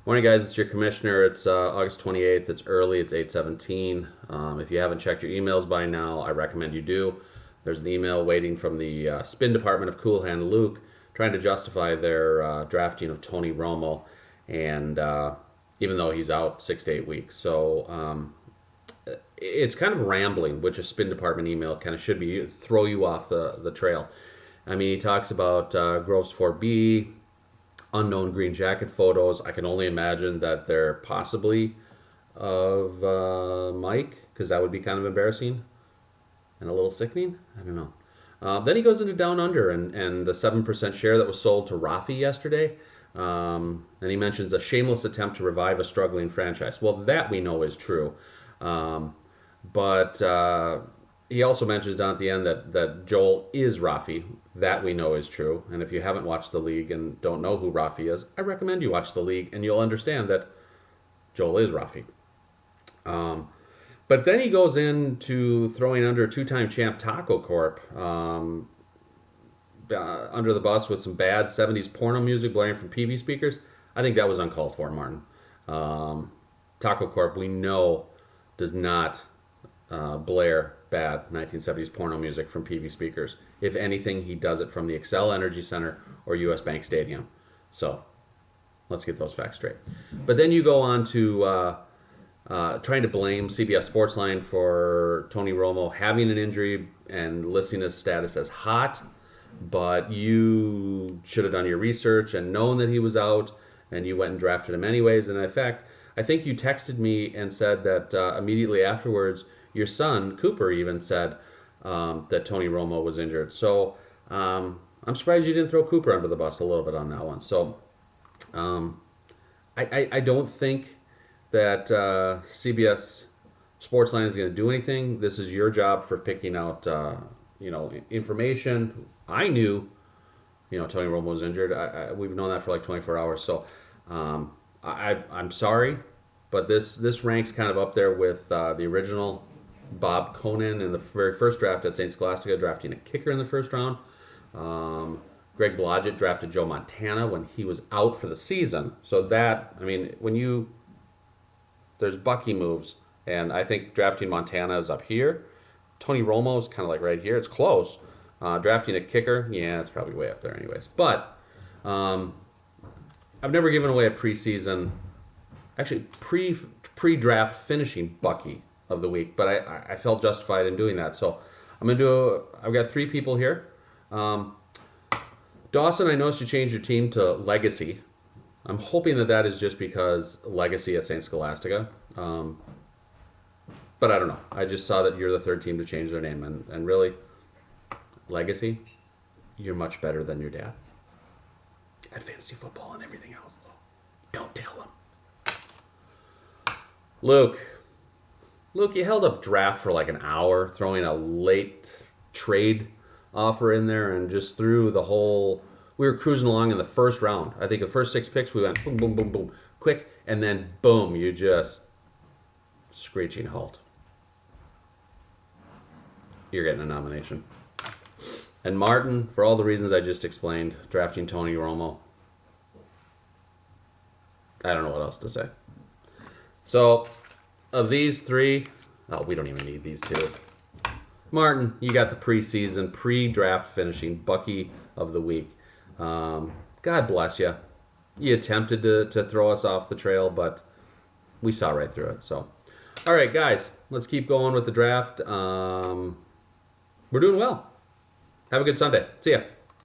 Morning, guys. It's your commissioner. It's August 28th. It's early. It's 8:17. If you haven't checked your emails by now, I recommend you do. There's an email waiting from the spin department of Cool Hand Luke trying to justify their drafting of Tony Romo, and even though he's out 6 to 8 weeks. So it's kind of rambling, which a spin department email kind of should be, throw you off the trail. I mean, he talks about Groves 4B, unknown green jacket photos. I can only imagine that they're possibly of Mike, because that would be kind of embarrassing and a little sickening. I don't know. Then he goes into Down Under and the 7% share that was sold to Rafi yesterday. And he mentions a shameless attempt to revive a struggling franchise. Well, that we know is true. But he also mentions down at the end that Joel is Rafi. That we know is true. And if you haven't watched the league and don't know who Rafi is, I recommend you watch the league and you'll understand that Joel is Rafi. But then he goes into throwing under two-time champ Taco Corp under the bus with some bad 70s porno music blaring from PV speakers. I think that was uncalled for, Martin. Taco Corp, we know, does not blare bad 1970s porno music from PV speakers. If anything, he does it from the Xcel Energy Center or US Bank Stadium. So let's get those facts straight. But then you go on to trying to blame CBS Sportsline for Tony Romo having an injury and listing his status as hot. But you should have done your research and known that he was out, and you went and drafted him anyways. And in fact, I think you texted me and said that immediately afterwards, your son, Cooper, even said that Tony Romo was injured. So I'm surprised you didn't throw Cooper under the bus a little bit on that one. So I don't think that CBS Sportsline is going to do anything. This is your job for picking out information. I knew Tony Romo was injured. We've known that for like 24 hours. So I'm sorry, but this ranks kind of up there with the original Bob Conan in the very first draft at St. Scholastica, drafting a kicker in the first round. Greg Blodgett drafted Joe Montana when he was out for the season. So that, I mean, there's Bucky moves, and I think drafting Montana is up here. Tony Romo is kind of like right here. It's close. Drafting a kicker, yeah, it's probably way up there anyways. But I've never given away a preseason, actually pre-draft finishing Bucky of the week, but I felt justified in doing that. So I've got three people here. Dawson, I noticed you changed your team to Legacy. I'm hoping that is just because Legacy at St. Scholastica. But I don't know. I just saw that you're the third team to change their name. And really, Legacy, you're much better than your dad. At fantasy football and everything else, though. Don't tell him. Luke, you held up draft for like an hour, throwing a late trade offer in there and just threw the whole... We were cruising along in the first round. I think the first 6 picks, we went boom, boom, boom, boom, quick, and then boom, you just screeching halt. You're getting a nomination. And Martin, for all the reasons I just explained, drafting Tony Romo, I don't know what else to say. So, of these three, we don't even need these two. Martin, you got the preseason, pre-draft finishing Bucky of the week. God bless you. You attempted to throw us off the trail, but we saw right through it. So, all right, guys, let's keep going with the draft. We're doing well. Have a good Sunday. See ya.